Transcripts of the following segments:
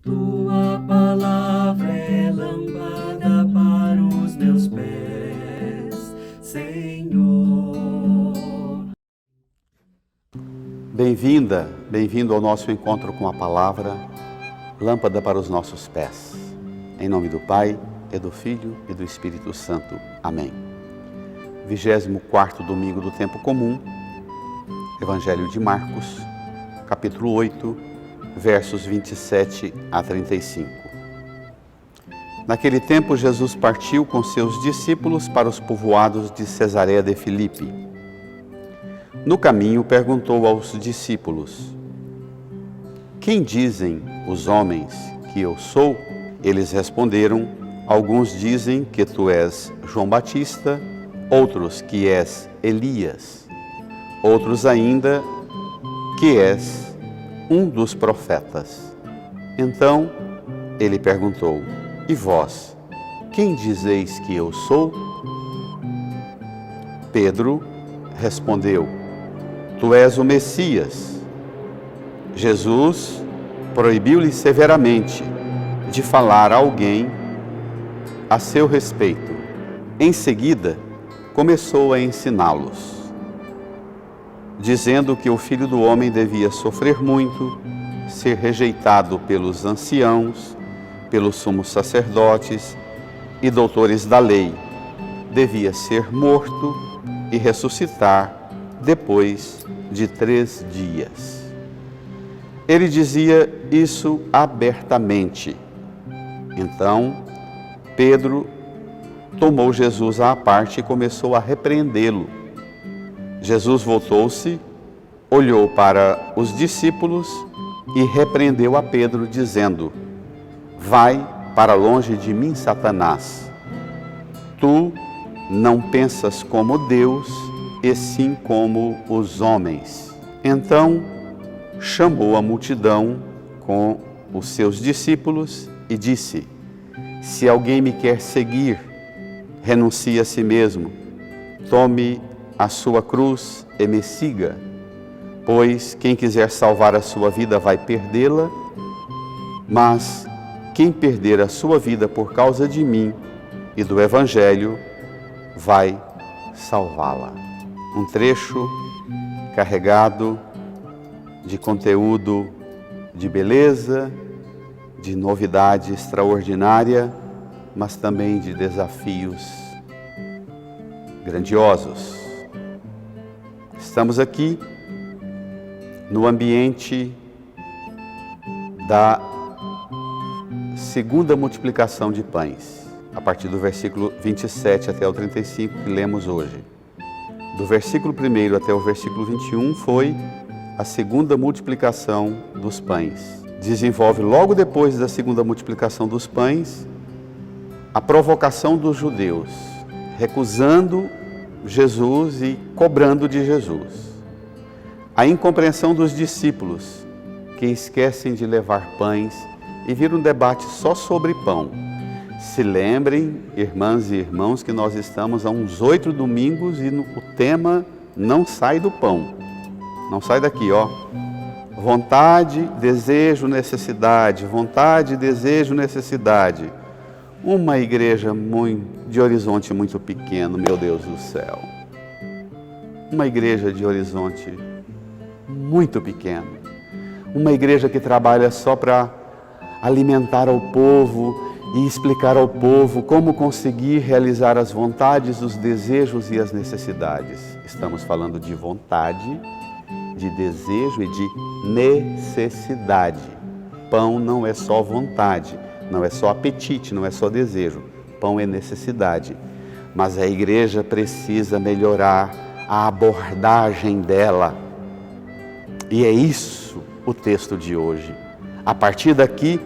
Tua palavra é lâmpada para os meus pés, Senhor. Bem-vinda, bem-vindo ao nosso encontro com a palavra, lâmpada para os nossos pés. Em nome do Pai, e do Filho e do Espírito Santo. Amém. 24º domingo do tempo comum, Evangelho de Marcos, capítulo 8, versos 27 a 35. Naquele tempo, Jesus partiu com seus discípulos para os povoados de Cesareia de Filipe. No caminho, perguntou aos discípulos: Quem dizem os homens que eu sou? Eles responderam: Alguns dizem que tu és João Batista, outros que és Elias, outros ainda que és um dos profetas. Então ele perguntou: E vós, quem dizeis que eu sou? Pedro respondeu: Tu és o Messias. Jesus proibiu-lhe severamente de falar a alguém a seu respeito. Em seguida, começou a ensiná-los, dizendo que o Filho do Homem devia sofrer muito, ser rejeitado pelos anciãos, pelos sumos sacerdotes e doutores da lei, devia ser morto e ressuscitar depois de 3 dias. Ele dizia isso abertamente. Então, Pedro tomou Jesus à parte e começou a repreendê-lo. Jesus voltou-se, olhou para os discípulos e repreendeu a Pedro, dizendo: Vai para longe de mim, Satanás. Tu não pensas como Deus, e sim como os homens. Então, chamou a multidão com os seus discípulos e disse: Se alguém me quer seguir, renuncie a si mesmo, tome a sua cruz e me siga, pois quem quiser salvar a sua vida vai perdê-la, mas quem perder a sua vida por causa de mim e do Evangelho vai salvá-la. Um trecho carregado de conteúdo de beleza, de novidade extraordinária, mas também de desafios grandiosos. Estamos aqui no ambiente da segunda multiplicação de pães, a partir do versículo 27 até o 35 que lemos hoje. Do versículo 1 até o versículo 21 foi a segunda multiplicação dos pães. Desenvolve logo depois da segunda multiplicação dos pães a provocação dos judeus, recusando Jesus e cobrando de Jesus. A incompreensão dos discípulos, que esquecem de levar pães e vira um debate só sobre pão. Se lembrem, irmãs e irmãos, que nós estamos há uns 8 domingos e o tema não sai do pão. Não sai daqui, ó. Vontade, desejo, necessidade. Vontade, desejo, necessidade. Uma igreja de horizonte muito pequeno, meu Deus do céu. Uma igreja de horizonte muito pequeno. Uma igreja que trabalha só para alimentar ao povo e explicar ao povo como conseguir realizar as vontades, os desejos e as necessidades. Estamos falando de vontade, de desejo e de necessidade. Pão não é só vontade, não é só apetite, não é só desejo. Pão é necessidade. Mas a igreja precisa melhorar a abordagem dela. E é isso o texto de hoje. A partir daqui,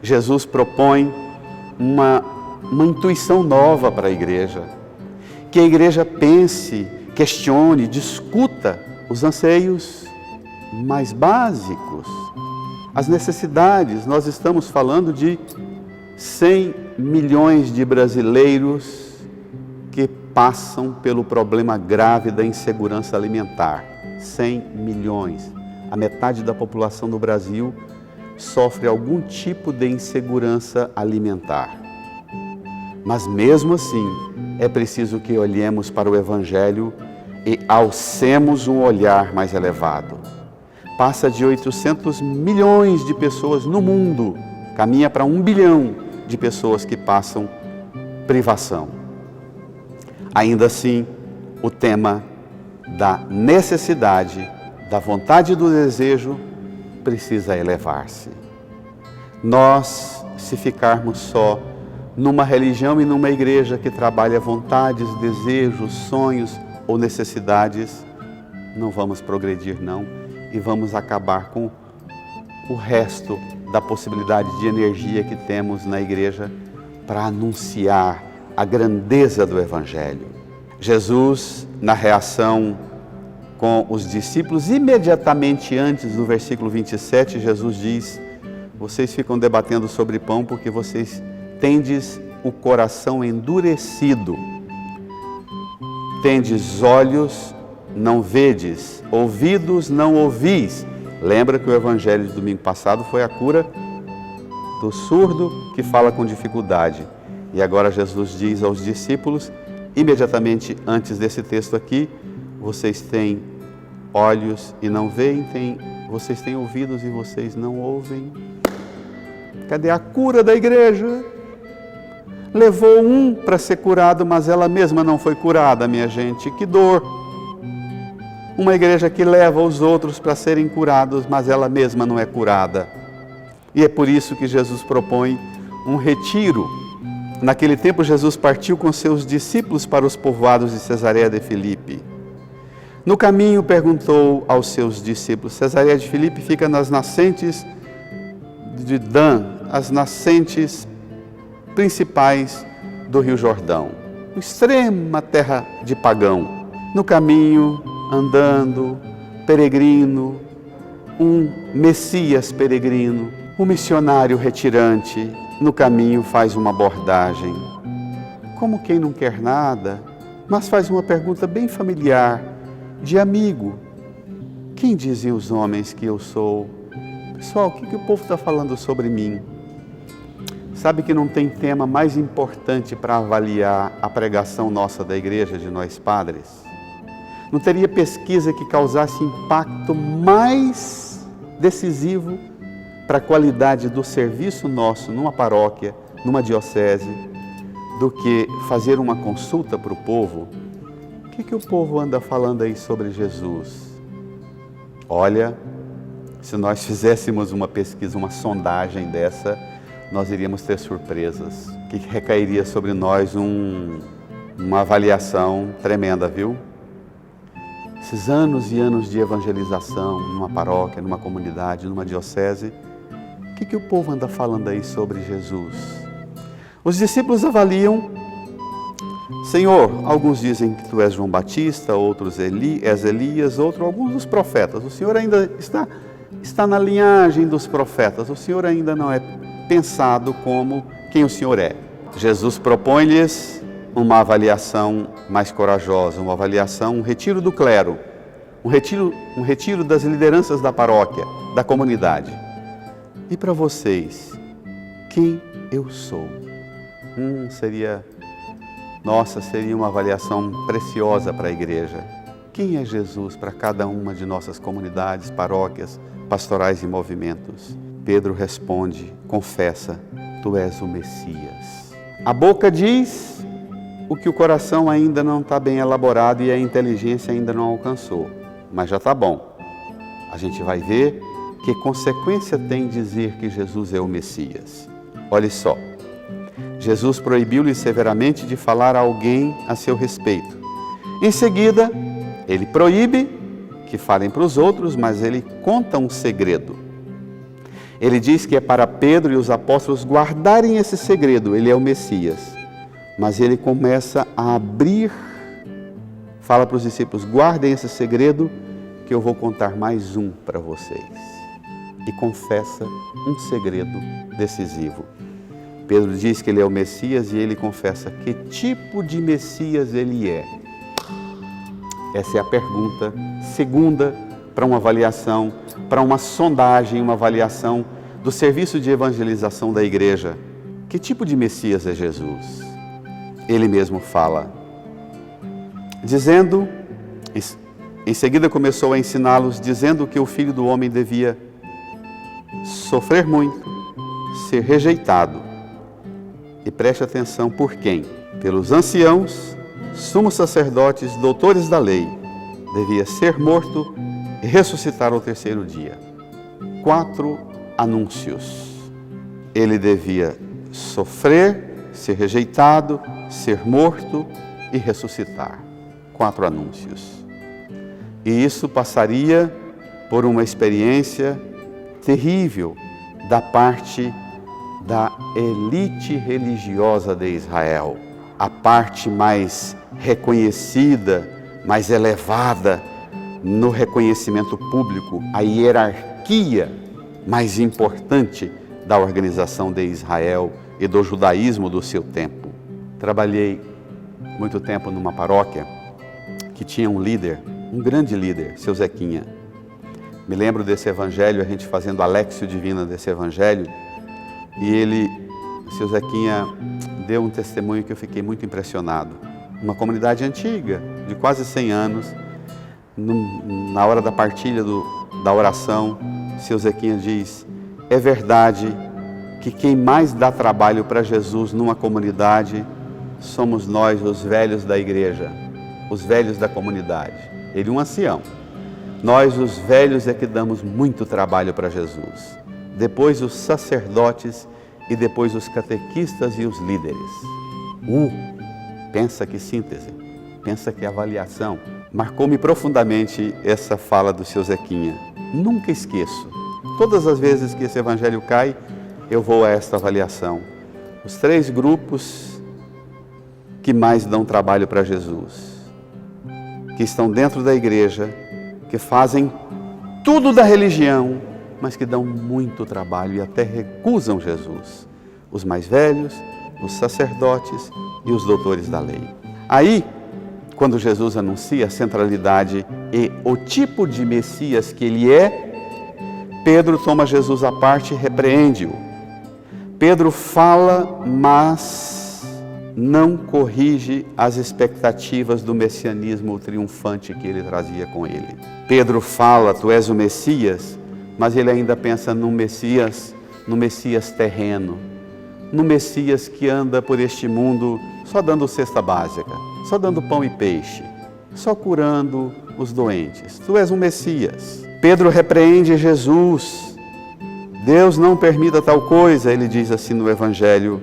Jesus propõe uma intuição nova para a igreja. Que a igreja pense, questione, discuta os anseios mais básicos, as necessidades. Nós estamos falando de 100 milhões de brasileiros que passam pelo problema grave da insegurança alimentar. 100 milhões. A metade da população do Brasil sofre algum tipo de insegurança alimentar. Mas mesmo assim, é preciso que olhemos para o Evangelho e alcemos um olhar mais elevado. Passa de 800 milhões de pessoas no mundo, caminha para 1 bilhão de pessoas que passam privação. Ainda assim, o tema da necessidade, da vontade e do desejo precisa elevar-se. Nós, se ficarmos só numa religião e numa igreja que trabalha vontades, desejos, sonhos ou necessidades, não vamos progredir não, e vamos acabar com o resto da possibilidade de energia que temos na igreja para anunciar a grandeza do Evangelho. Jesus, na reação com os discípulos, imediatamente antes do versículo 27, Jesus diz: vocês ficam debatendo sobre pão porque vocês tendes o coração endurecido. Tendes olhos, não vedes, ouvidos, não ouvis. Lembra que o evangelho de domingo passado foi a cura do surdo que fala com dificuldade. E agora Jesus diz aos discípulos, imediatamente antes desse texto aqui: vocês têm olhos e não veem, vocês têm ouvidos e vocês não ouvem. Cadê a cura da igreja? Levou um para ser curado, mas ela mesma não foi curada, minha gente. Que dor! Uma igreja que leva os outros para serem curados, mas ela mesma não é curada. E é por isso que Jesus propõe um retiro. Naquele tempo, Jesus partiu com seus discípulos para os povoados de Cesareia de Filipe. No caminho, perguntou aos seus discípulos: Cesareia de Filipe fica nas nascentes de Dan, as nascentes principais do Rio Jordão, extrema terra de pagão. No caminho, andando, peregrino, um Messias peregrino, um missionário retirante, no caminho faz uma abordagem, como quem não quer nada, mas faz uma pergunta bem familiar, de amigo: quem dizem os homens que eu sou? Pessoal, o que o povo está falando sobre mim? Sabe que não tem tema mais importante para avaliar a pregação nossa da igreja, de nós padres? Não teria pesquisa que causasse impacto mais decisivo para a qualidade do serviço nosso numa paróquia, numa diocese, do que fazer uma consulta para o povo. O que o povo anda falando aí sobre Jesus? Olha, se nós fizéssemos uma pesquisa, uma sondagem dessa, nós iríamos ter surpresas, que recairia sobre nós uma avaliação tremenda, viu? Esses anos e anos de evangelização numa paróquia, numa comunidade, numa diocese, o que o povo anda falando aí sobre Jesus? Os discípulos avaliam: Senhor, alguns dizem que tu és João Batista, outros és Elias, alguns dos profetas. O Senhor ainda está na linhagem dos profetas, o Senhor ainda não é pensado como quem o Senhor é. Jesus propõe-lhes uma avaliação mais corajosa, uma avaliação, um retiro do clero, um retiro das lideranças da paróquia, da comunidade. E para vocês, quem eu sou? Seria uma avaliação preciosa para a igreja. Quem é Jesus para cada uma de nossas comunidades, paróquias, pastorais e movimentos? Pedro responde, confessa: tu és o Messias. A boca diz o que o coração ainda não está bem elaborado e a inteligência ainda não alcançou. Mas já está bom. A gente vai ver que consequência tem dizer que Jesus é o Messias. Olha só. Jesus proibiu-lhe severamente de falar a alguém a seu respeito. Em seguida, ele proíbe que falem para os outros, mas ele conta um segredo. Ele diz que é para Pedro e os apóstolos guardarem esse segredo. Ele é o Messias. Mas ele começa a abrir, fala para os discípulos: guardem esse segredo que eu vou contar mais um para vocês. E confessa um segredo decisivo. Pedro diz que ele é o Messias e ele confessa que tipo de Messias ele é. Essa é a pergunta segunda para uma avaliação, para uma sondagem, uma avaliação do serviço de evangelização da igreja. Que tipo de Messias é Jesus? Ele mesmo fala, dizendo, em seguida começou a ensiná-los, dizendo que o Filho do Homem devia sofrer muito, ser rejeitado. E preste atenção por quem? Pelos anciãos, sumos sacerdotes, doutores da lei. Devia ser morto e ressuscitar ao terceiro dia. 4 anúncios. Ele devia sofrer, ser rejeitado, ser morto e ressuscitar. 4 anúncios. E isso passaria por uma experiência terrível da parte da elite religiosa de Israel, a parte mais reconhecida, mais elevada no reconhecimento público, a hierarquia mais importante da organização de Israel e do judaísmo do seu tempo. Trabalhei muito tempo numa paróquia que tinha um líder, um grande líder, seu Zequinha. Me lembro desse evangelho, a gente fazendo a Léxio Divina desse evangelho, e ele, seu Zequinha, deu um testemunho que eu fiquei muito impressionado. Uma comunidade antiga, de quase 100 anos, na hora da partilha da oração, seu Zequinha diz, é verdade que quem mais dá trabalho para Jesus numa comunidade somos nós, os velhos da igreja, os velhos da comunidade. Ele um ancião. Nós, os velhos, é que damos muito trabalho para Jesus. Depois os sacerdotes e depois os catequistas e os líderes. Pensa que síntese, pensa que avaliação. Marcou-me profundamente essa fala do seu Zequinha. Nunca esqueço. Todas as vezes que esse evangelho cai, eu vou a esta avaliação. Os 3 grupos que mais dão trabalho para Jesus, que estão dentro da igreja, que fazem tudo da religião, mas que dão muito trabalho e até recusam Jesus. Os mais velhos, os sacerdotes e os doutores da lei. Aí, quando Jesus anuncia a centralidade e o tipo de Messias que ele é, Pedro toma Jesus à parte e repreende-o. Pedro fala, mas não corrige as expectativas do messianismo triunfante que ele trazia com ele. Pedro fala, tu és o Messias, mas ele ainda pensa no Messias terreno, no Messias que anda por este mundo só dando cesta básica, só dando pão e peixe, só curando os doentes. Tu és um Messias. Pedro repreende Jesus. Deus não permita tal coisa, ele diz assim no Evangelho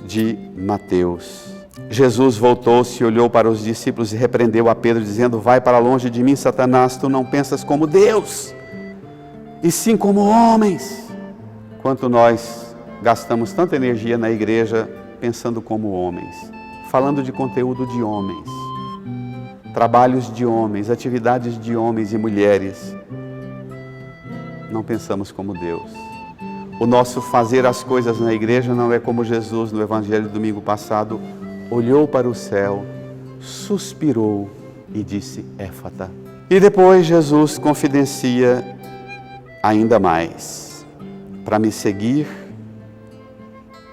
de Mateus. Jesus voltou-se, olhou para os discípulos e repreendeu a Pedro, dizendo, vai para longe de mim, Satanás, tu não pensas como Deus, e sim como homens. Quanto nós gastamos tanta energia na igreja pensando como homens, falando de conteúdo de homens, trabalhos de homens, atividades de homens e mulheres. Não pensamos como Deus. O nosso fazer as coisas na igreja não é como Jesus, no Evangelho do domingo passado, olhou para o céu, suspirou e disse, éfata. E depois Jesus confidencia ainda mais. Para me seguir,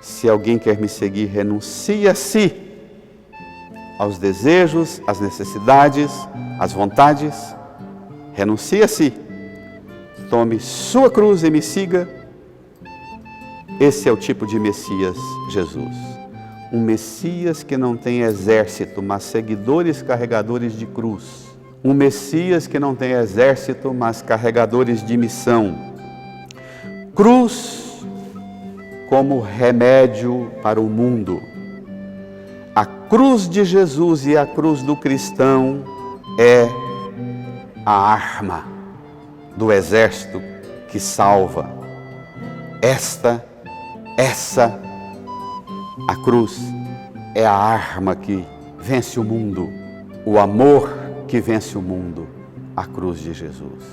se alguém quer me seguir, renuncie a si, aos desejos, às necessidades, às vontades, renuncie a si, tome sua cruz e me siga. Esse é o tipo de Messias, Jesus. Um Messias que não tem exército, mas seguidores carregadores de cruz. Um Messias que não tem exército, mas carregadores de missão. Cruz como remédio para o mundo. A cruz de Jesus e a cruz do cristão é a arma do exército que salva. A cruz é a arma que vence o mundo, o amor que vence o mundo, a cruz de Jesus.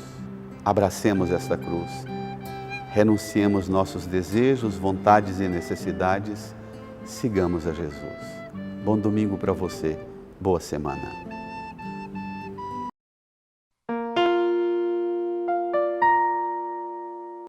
Abracemos esta cruz, renunciemos nossos desejos, vontades e necessidades, sigamos a Jesus. Bom domingo para você, boa semana.